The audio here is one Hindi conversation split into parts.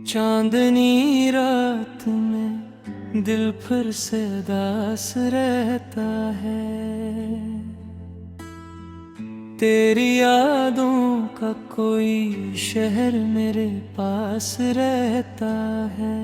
चांदनी रात में दिल फिर से उदास रहता है। तेरी यादों का कोई शहर मेरे पास रहता है।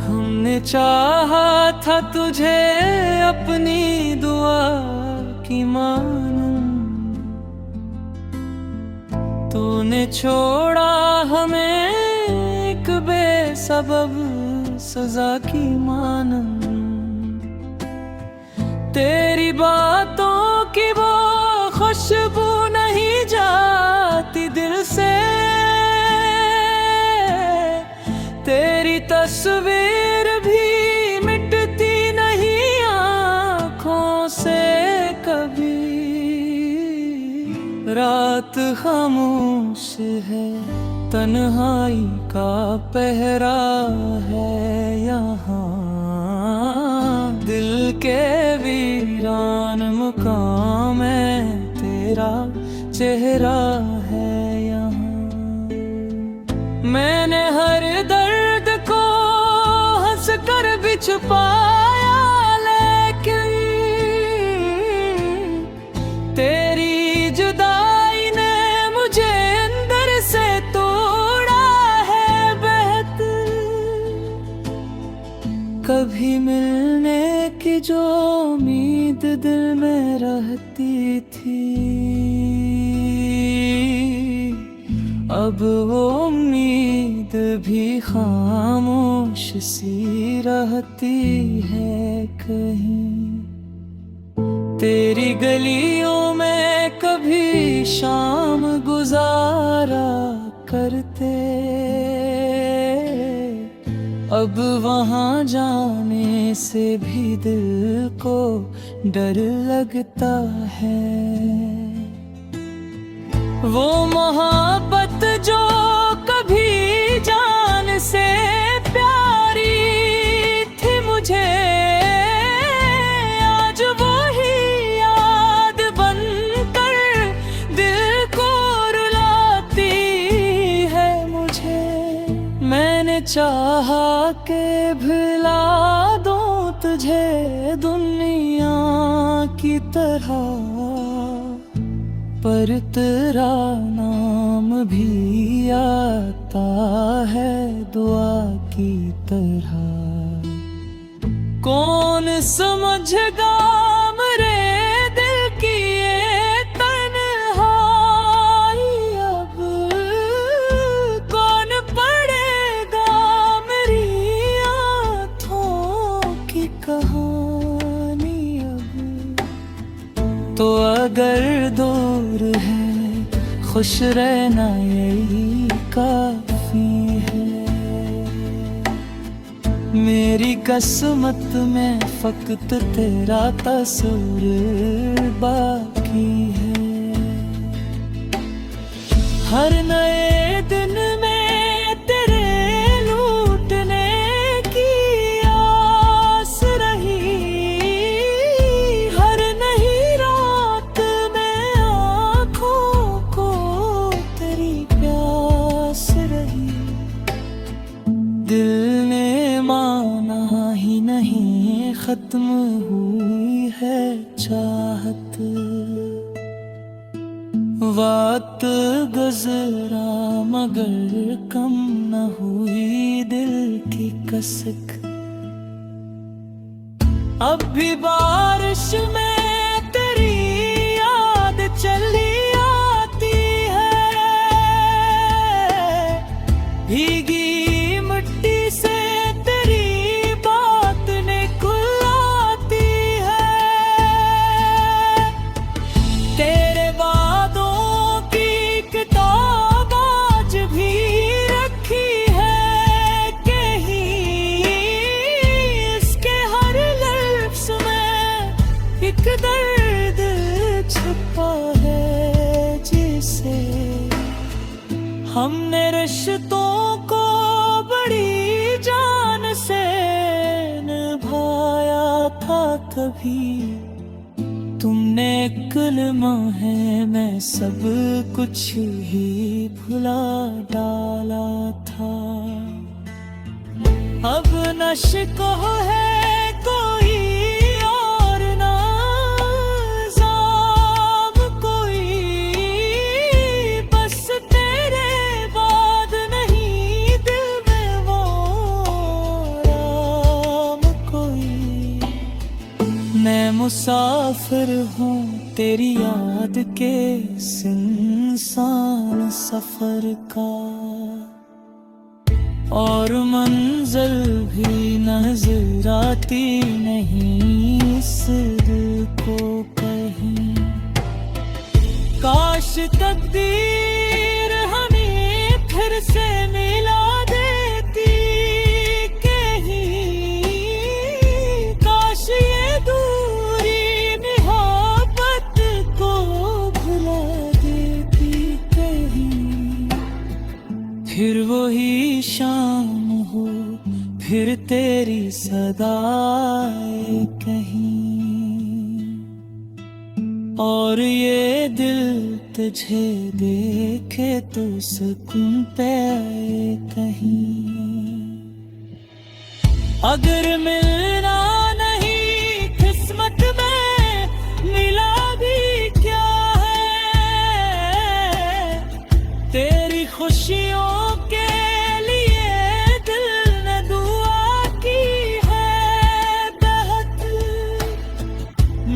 हमने चाहा था तुझे अपनी दुआ की मानूं, तूने छोड़ा हमें एक बेसबब सजा की मानम। तेरी बातों की वो खुशबू नहीं जाती दिल से, तेरी तस्वीर भी मिटती नहीं आँखों से कभी। रात खामोश है, तन्हाई का पहरा है यहाँ, दिल के वीरान मुकाम में तेरा चेहरा है यहाँ। मैंने हर दर्द को हंस कर भी छुपाया, लेकिन तेरी जुदाई ने मुझे अंदर से तोड़ा है बेहतर। कभी मिलने की जो उम्मीद दिल में रहती थी, अब वो उम्मीद भी खामोश सी रहती है कहीं। तेरी गलियों में कभी शाम गुजारा करते, अब वहाँ जाने से भी दिल को डर लगता है। वो मोहब्बत जो कभी जान से प्यारी थी मुझे, आज वो ही याद बनकर दिल को रुलाती है मुझे। मैंने चाहा के भुला दूं तुझे दुनिया की तरह, पर तेरा नाम भी आता है दुआ की तरह। कौन समझेगा मेरे दिल की ये तन्हाई अब, कौन पढ़ेगा मेरी आँखों की कहानी अब। तो अगर दूर है खुश रहना यही काफी है। मेरी किस्मत में फकत तेरा तस्वीर बाकी है। हर नए दिन में तेरे लूटने की आस रही, हर नई रात में आँखों को तेरी प्यास रही। दिल ने माना ही नहीं खत्म हुई है चाहत, वक्त गुज़रा मगर कम न हुई दिल की कसक। अब भी बारिश में तेरी याद चली आती है, भीगी मिट्टी से तेरी बात निकल आती है। तेरे वादों की किताब आज भी रखी है कि एक दर्द छुपा है जिसे हमने रिश्तों को बड़ी जान से निभाया था कभी। तुमने कलमा है मैं सब कुछ ही भुला डाला था। अब नशको है कोई और ना जाम कोई, बस तेरे बाद नहीं दिल में वो राम कोई। मैं मुसाफिर हूँ तेरी याद के सुनसान सफर का, और मंजिल भी नजर आती नहीं इस दिल को कहीं। काश तकदीर हमें फिर से मिला देती कहीं, काश ये दूरी मोहब्बत को भुला देती कहीं। फिर वही शाम हो फिर तेरी सदाएं कहीं, और ये दिल तुझे देखे तो सुकून पे आए कहीं। अगर मिलना नहीं किस्मत में मिला भी क्या है, तेरी खुशियों के लिए दिल ने दुआ की है बहुत।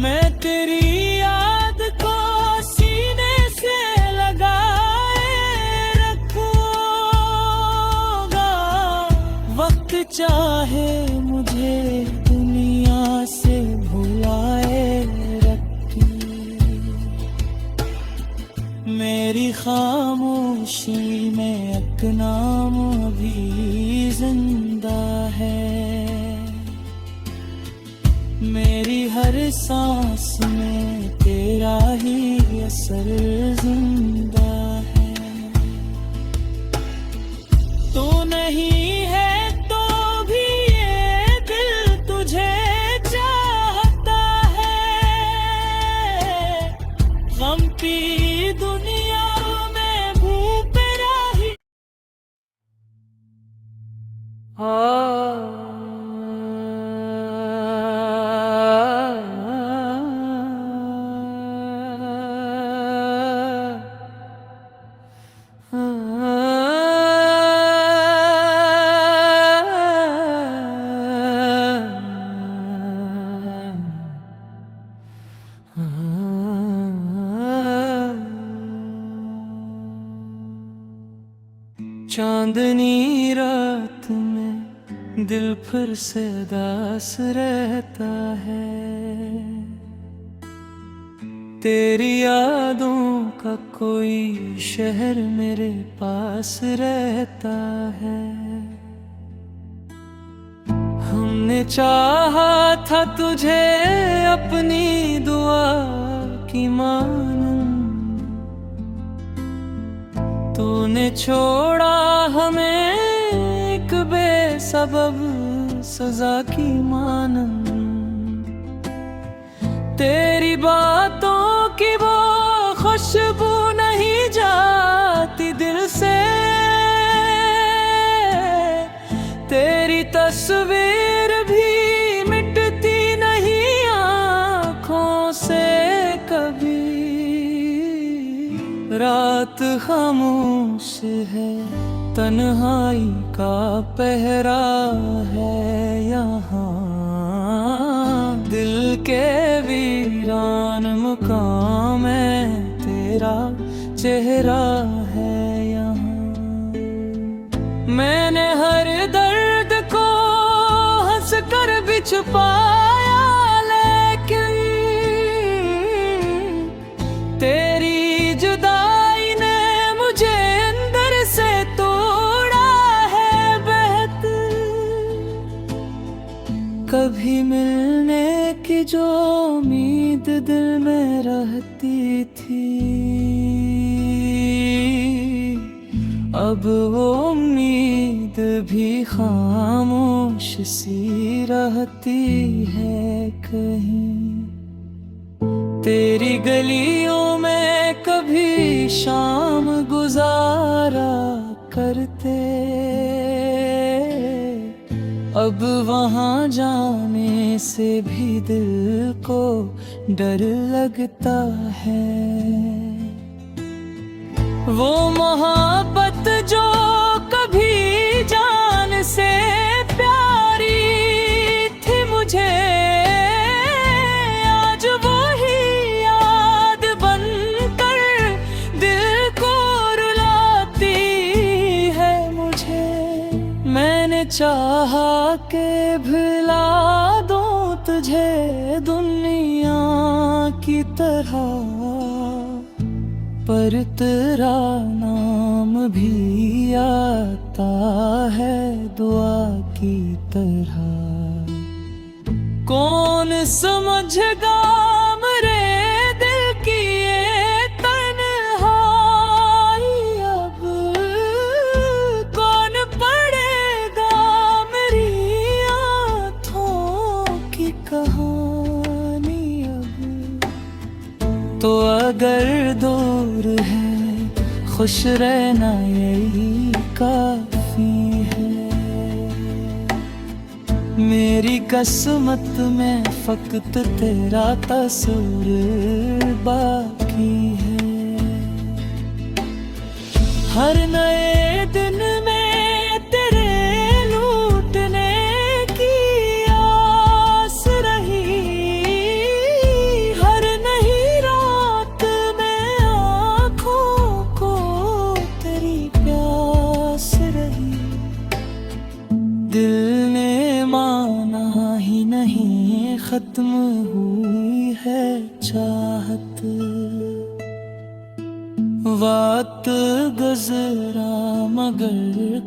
मैं तेरी याद को सीने से लगाए रखूंगा, वक्त चाहे मुझे दुनिया से भुलाए रखे। मेरी खामोशी में एक नाम अभी जिंदा है, मेरी हर सांस में तेरा ही असर जिंदा है। तू नहीं है तो भी ये दिल तुझे चाहता है, गम की दुनिया में भूख राही। चांदनी रात में दिल फिर से उदास रहता है, तेरी यादों का कोई शहर मेरे पास रहता है। हमने चाहा था तुझे अपनी दुआ की मानन, तूने छोड़ा हमें एक बेसबब सजा की मानन। तेरी बातों की वो खुशबू नहीं जाती दिल से, तेरी तस्वीर भी मिटती नहीं आँखों से कभी। रात खामोश है तन्हाई का पहरा है यहाँ, दिल के वीरान मुकाम में तेरा चेहरा है यहाँ। मैंने हर दर्द को हंस कर भी छुपाया, लेकिन तेरी जुदाई ने मुझे अंदर से तोड़ा है बेहद। कभी मिलने की जो उम्मीद दिल में रहती थी, अब वो उम्मीद भी खामोश सी रहती है कहीं। तेरी गलियों में कभी शाम गुजारा करते, अब वहाँ जाने से भी दिल को डर लगता है। वो मोहब्बत जो कभी जान से प्यारी थी मुझे, आज वो ही याद बनकर दिल को रुलाती है मुझे। मैंने चाहा के भुला दूं तुझे दुनिया की तरह, पर तेरा नाम भी आता है दुआ की तरह। कौन समझेगा मेरे दिल की ये तन्हाई अब, कौन पढ़ेगा मेरी आँखों की कहानी अब। तो अगर दूर है खुश रहना यही काफी है। मेरी किस्मत में फकत तेरा तस्वीर बाकी है। हर नए दिन में तेरे लूटने की आस रही, हर नई रात में आँखों को तेरी प्यास रही। दिल ने माना ही नहीं खत्म हुई है चाहत, वक्त गुजरा मगर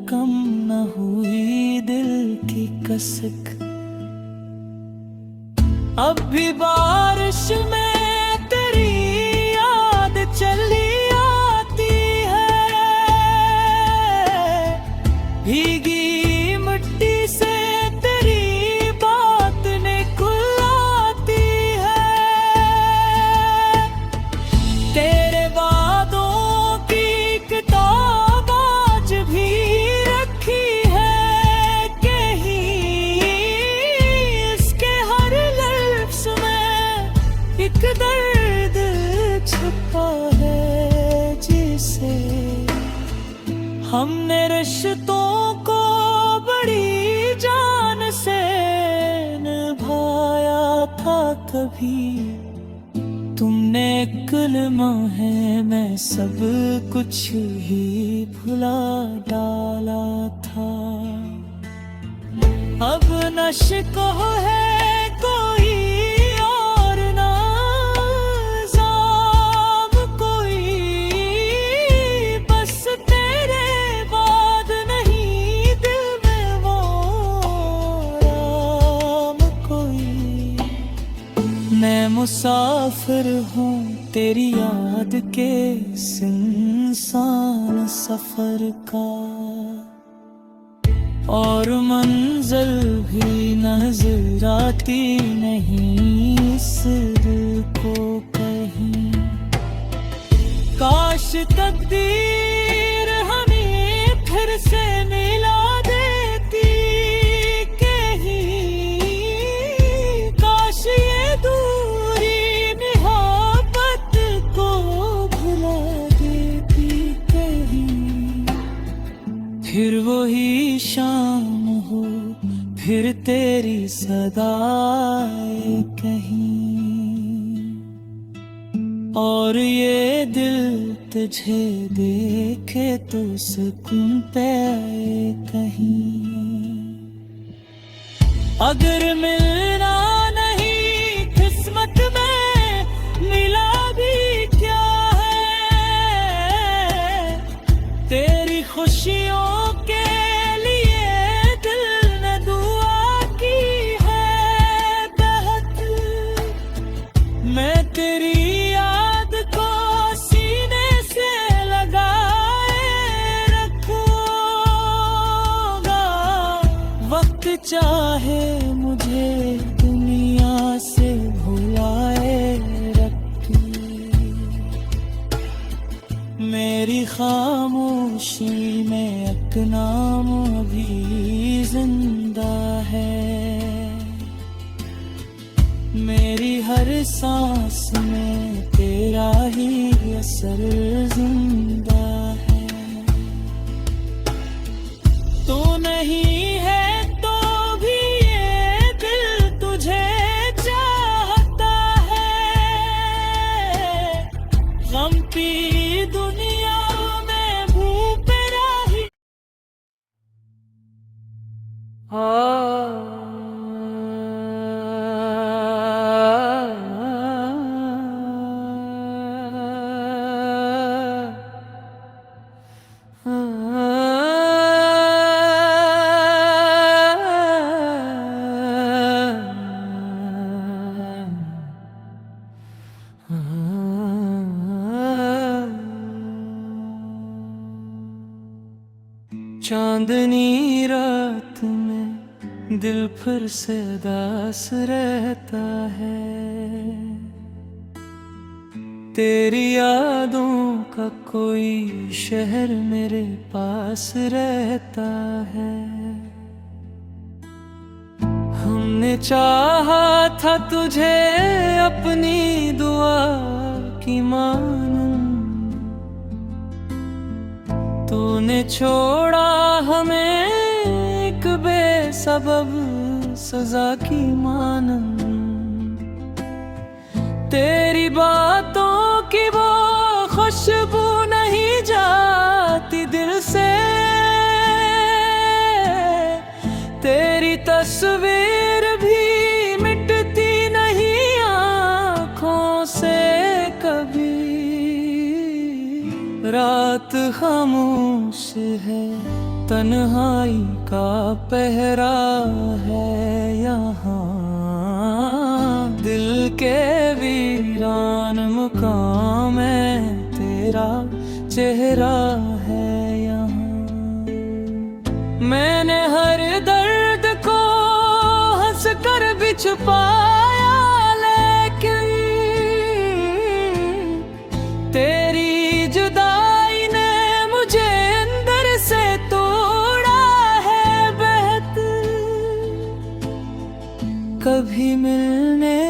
कम न हुई दिल की कसक। अब भी बारिश में तेरी याद चली आती है, भीगी मिट्टी से तेरी बात निकल आती है। तेरे वादों की किताब आज भी रखी है कहीं, इसके हर लफ्ज़ में एक दर्द छुपा है जिसे हमने रिश्तों को बड़ी जान से निभाया था कभी। तुमने कलमा है मैं सब कुछ ही भुला डाला था। अब नशको है कोई और ना इल्ज़ाम कोई, बस तेरे बाद नहीं दिल में वो आराम कोई। मैं मुसाफिर हूँ तेरी याद के सुनसान सफर का, और मंजिल भी नजर आती नहीं इस दिल को कहीं। काश तकदीर हमें फिर से मिला देती कहीं, काश ये दूरी मोहब्बत को भुला देती कहीं। फिर वही शाम हो फिर तेरी सदाएं कहीं, और ये दिल तुझे देखे तो सुकून पे आए कहीं। अगर मिलना नहीं किस्मत में मिला भी क्या है, तेरी खुशियों के लिए दिल ने दुआ की है बहुत। मैं चाहे मुझे दुनिया से भुलाए रखे, मेरी खामोशी में एक नाम अभी जिंदा है, मेरी हर सांस में तेरा ही असर जिंदा है। तू नहीं है तो भी ये दिल तुझे चाहता है, गम की दुनिया में भूख राही चांदनी रात में दिल फिर से दास रहता है, तेरी यादों का कोई शहर मेरे पास रहता है। हमने चाहा था तुझे अपनी दुआ की मानूं, तूने छोड़ा हमें एक बेसबब सजा की मानन। तेरी बातों की वो खुशबू नहीं जाती दिल से, तेरी तस्वीर भी मिटती नहीं आँखों से कभी। रात खामोश है, तन्हाई का पहरा है यहाँ, दिल के वीरान मुकाम में तेरा चेहरा है यहाँ। मैंने हर दर्द को हंस कर भी छुपाया, लेकिन तेरी जुदाई ने मुझे अंदर से तोड़ा है बेहद। कभी मिलने